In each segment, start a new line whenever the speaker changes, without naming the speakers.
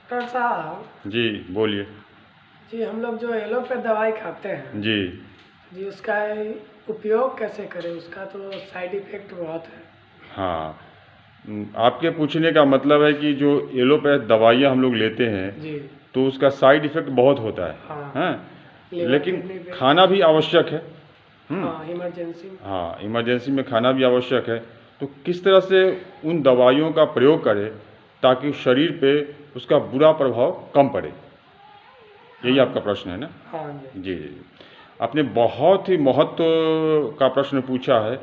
Doctor साहब
जी बोलिए।
जी, हम लोग जो एलोपैथ दवाई खाते हैं
जी
जी, उसका उपयोग कैसे करें? उसका तो साइड इफ़ेक्ट बहुत है।
हाँ। आपके पूछने का मतलब है कि जो एलोपैथ दवाइयाँ हम लोग लेते हैं
जी।
तो उसका साइड इफ़ेक्ट बहुत होता है।
हाँ,
हैं?
लिवर
लेकिन
किडनी पे।
खाना भी आवश्यक है।
हाँ, इमरजेंसी में।
हाँ, इमरजेंसी में खाना भी आवश्यक है। तो किस तरह से उन दवाइयों का प्रयोग करें ताकि शरीर पे उसका बुरा प्रभाव कम पड़े? यही
हाँ
आपका
जी।
प्रश्न है ना?
हाँ जी।
जी, जी। आपने बहुत ही महत्व का प्रश्न पूछा है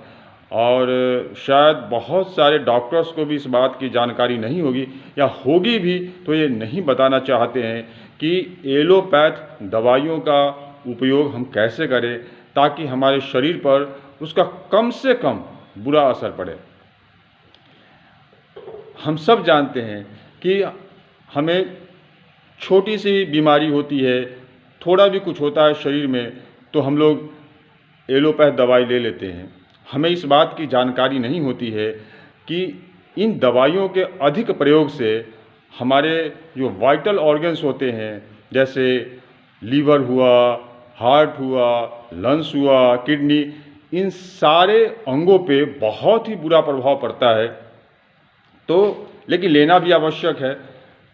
और शायद बहुत सारे डॉक्टर्स को भी इस बात की जानकारी नहीं होगी या होगी भी तो ये नहीं बताना चाहते हैं कि एलोपैथ दवाइयों का उपयोग हम कैसे करें ताकि हमारे शरीर पर उसका कम से कम बुरा असर पड़े। हम सब जानते हैं कि हमें छोटी सी बीमारी होती है, थोड़ा भी कुछ होता है शरीर में तो हम लोग एलोपैथ दवाई ले लेते हैं। हमें इस बात की जानकारी नहीं होती है कि इन दवाइयों के अधिक प्रयोग से हमारे जो वाइटल ऑर्गन्स होते हैं जैसे लीवर हुआ, हार्ट हुआ, लंग्स हुआ, किडनी, इन सारे अंगों पे बहुत ही बुरा प्रभाव पड़ता है। तो लेकिन लेना भी आवश्यक है।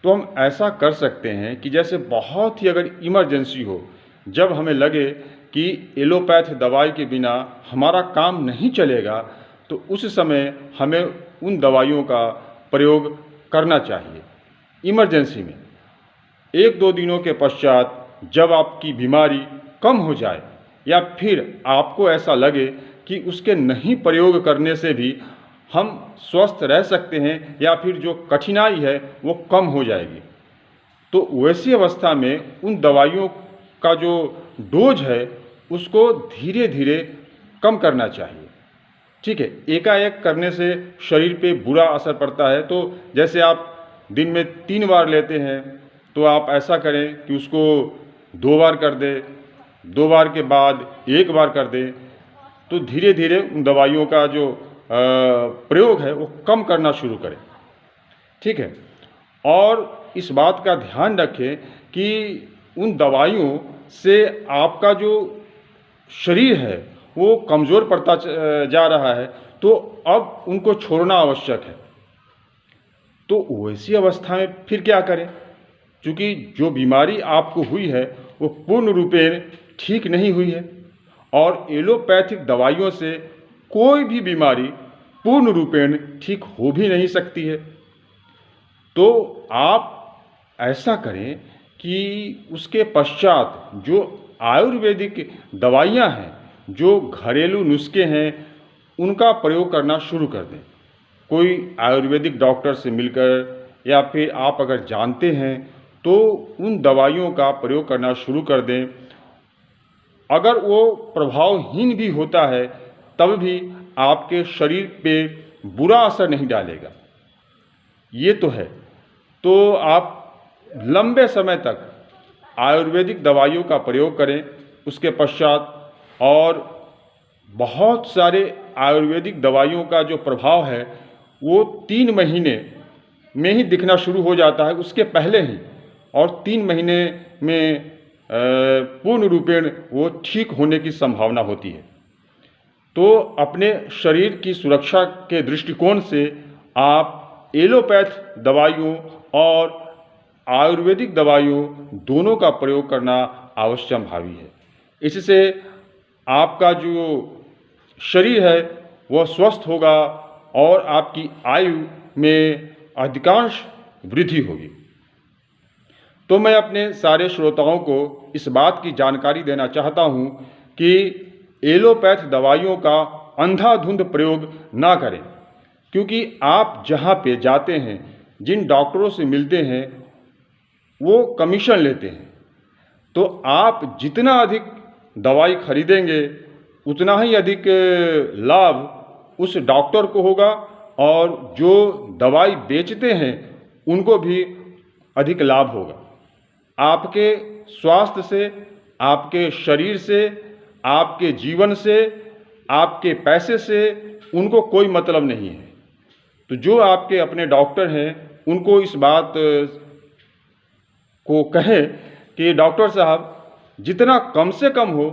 तो हम ऐसा कर सकते हैं कि जैसे बहुत ही अगर इमरजेंसी हो, जब हमें लगे कि एलोपैथ दवाई के बिना हमारा काम नहीं चलेगा, तो उस समय हमें उन दवाइयों का प्रयोग करना चाहिए। इमरजेंसी में 1-2 दिनों के पश्चात जब आपकी बीमारी कम हो जाए या फिर आपको ऐसा लगे कि उसके नहीं प्रयोग करने से भी हम स्वस्थ रह सकते हैं या फिर जो कठिनाई है वो कम हो जाएगी, तो वैसी अवस्था में उन दवाइयों का जो डोज है उसको धीरे धीरे कम करना चाहिए। ठीक है, एकाएक करने से शरीर पे बुरा असर पड़ता है। तो जैसे आप दिन में 3 बार लेते हैं तो आप ऐसा करें कि उसको 2 बार कर दें, 2 बार के बाद 1 बार कर दें। तो धीरे धीरे उन दवाइयों का जो प्रयोग है वो कम करना शुरू करें। ठीक है, और इस बात का ध्यान रखें कि उन दवाइयों से आपका जो शरीर है वो कमज़ोर पड़ता जा रहा है, तो अब उनको छोड़ना आवश्यक है। तो वैसी अवस्था में फिर क्या करें? क्योंकि जो बीमारी आपको हुई है वो पूर्ण रूपेण ठीक नहीं हुई है और एलोपैथिक दवाइयों से कोई भी बीमारी पूर्ण रूपेण ठीक हो भी नहीं सकती है। तो आप ऐसा करें कि उसके पश्चात जो आयुर्वेदिक दवाइयाँ हैं, जो घरेलू नुस्खे हैं, उनका प्रयोग करना शुरू कर दें। कोई आयुर्वेदिक डॉक्टर से मिलकर या फिर आप अगर जानते हैं तो उन दवाइयों का प्रयोग करना शुरू कर दें। अगर वो प्रभावहीन भी होता है तब भी आपके शरीर पे बुरा असर नहीं डालेगा, ये तो है। तो आप लंबे समय तक आयुर्वेदिक दवाइयों का प्रयोग करें उसके पश्चात, और बहुत सारे आयुर्वेदिक दवाइयों का जो प्रभाव है वो 3 महीने में ही दिखना शुरू हो जाता है, उसके पहले ही, और 3 महीने में पूर्ण रूपेण वो ठीक होने की संभावना होती है। तो अपने शरीर की सुरक्षा के दृष्टिकोण से आप एलोपैथ दवाइयों और आयुर्वेदिक दवाइयों दोनों का प्रयोग करना अवश्यंभावी है। इससे आपका जो शरीर है वह स्वस्थ होगा और आपकी आयु में अधिकांश वृद्धि होगी। तो मैं अपने सारे श्रोताओं को इस बात की जानकारी देना चाहता हूँ कि एलोपैथ दवाइयों का अंधाधुंध प्रयोग ना करें, क्योंकि आप जहाँ पे जाते हैं, जिन डॉक्टरों से मिलते हैं, वो कमीशन लेते हैं। तो आप जितना अधिक दवाई खरीदेंगे उतना ही अधिक लाभ उस डॉक्टर को होगा और जो दवाई बेचते हैं उनको भी अधिक लाभ होगा। आपके स्वास्थ्य से, आपके शरीर से, आपके जीवन से, आपके पैसे से उनको कोई मतलब नहीं है। तो जो आपके अपने डॉक्टर हैं उनको इस बात को कहें कि डॉक्टर साहब जितना कम से कम हो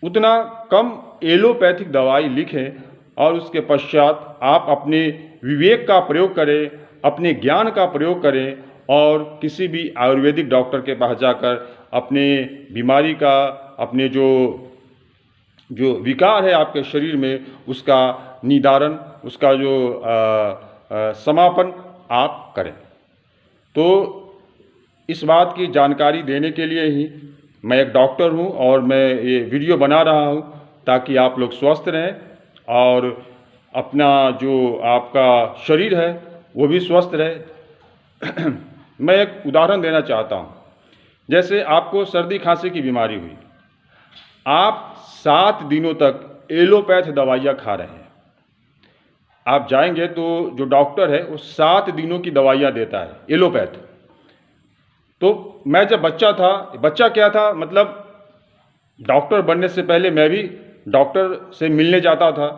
उतना कम एलोपैथिक दवाई लिखें और उसके पश्चात आप अपने विवेक का प्रयोग करें, अपने ज्ञान का प्रयोग करें और किसी भी आयुर्वेदिक डॉक्टर के पास जाकर अपने बीमारी का, अपने जो विकार है आपके शरीर में, उसका निदान, उसका जो समापन आप करें। तो इस बात की जानकारी देने के लिए ही मैं एक डॉक्टर हूँ और मैं ये वीडियो बना रहा हूँ ताकि आप लोग स्वस्थ रहें और अपना जो आपका शरीर है वो भी स्वस्थ रहे। मैं एक उदाहरण देना चाहता हूँ। जैसे आपको सर्दी खांसी की बीमारी हुई, आप 7 दिनों तक एलोपैथ दवाइयाँ खा रहे हैं। आप जाएंगे तो जो डॉक्टर है वो 7 दिनों की दवाइयाँ देता है, एलोपैथ। तो मैं जब बच्चा क्या था, मतलब डॉक्टर बनने से पहले मैं भी डॉक्टर से मिलने जाता था,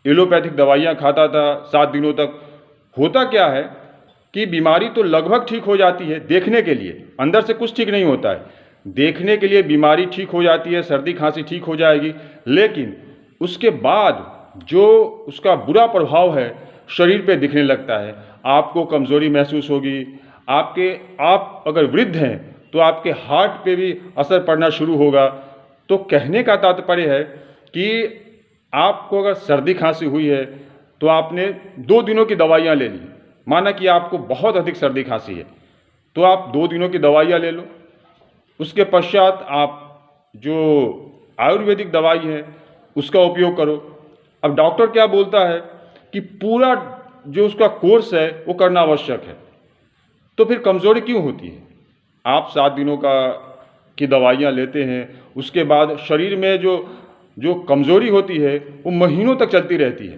एलोपैथिक दवाइयाँ खाता था 7 दिनों तक। होता क्या है कि बीमारी तो लगभग ठीक हो जाती है देखने के लिए, अंदर से कुछ ठीक नहीं होता है। देखने के लिए बीमारी ठीक हो जाती है, सर्दी खांसी ठीक हो जाएगी, लेकिन उसके बाद जो उसका बुरा प्रभाव है शरीर पे दिखने लगता है। आपको कमज़ोरी महसूस होगी, आप अगर वृद्ध हैं तो आपके हार्ट पे भी असर पड़ना शुरू होगा। तो कहने का तात्पर्य है कि आपको अगर सर्दी खांसी हुई है तो आपने 2 दिनों की दवाइयाँ ले ली, माना कि आपको बहुत अधिक सर्दी खांसी है तो आप 2 दिनों की दवाइयाँ ले लो। उसके पश्चात आप जो आयुर्वेदिक दवाई है उसका उपयोग करो। अब डॉक्टर क्या बोलता है कि पूरा जो उसका कोर्स है वो करना आवश्यक है। तो फिर कमज़ोरी क्यों होती है? आप 7 दिनों की दवाइयाँ लेते हैं, उसके बाद शरीर में जो कमज़ोरी होती है वो महीनों तक चलती रहती है।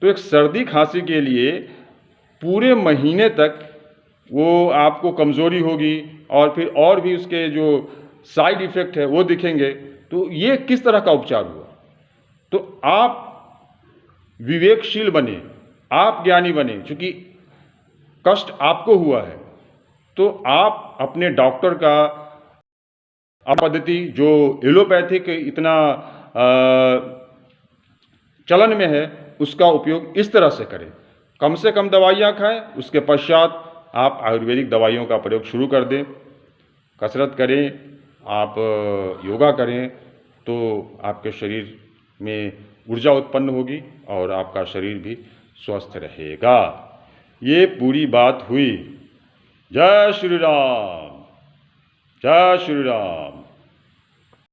तो एक सर्दी खांसी के लिए पूरे महीने तक वो आपको कमज़ोरी होगी और फिर और भी उसके जो साइड इफ़ेक्ट है वो दिखेंगे। तो ये किस तरह का उपचार हुआ? तो आप विवेकशील बने, आप ज्ञानी बने, क्योंकि कष्ट आपको हुआ है तो आप अपने डॉक्टर का पद्धति जो एलोपैथिक इतना चलन में है उसका उपयोग इस तरह से करें। कम से कम दवाइयाँ खाएं, उसके पश्चात आप आयुर्वेदिक दवाइयों का प्रयोग शुरू कर दें। कसरत करें, आप योगा करें तो आपके शरीर में ऊर्जा उत्पन्न होगी और आपका शरीर भी स्वस्थ रहेगा। ये पूरी बात हुई। जय श्री राम, जय श्री राम।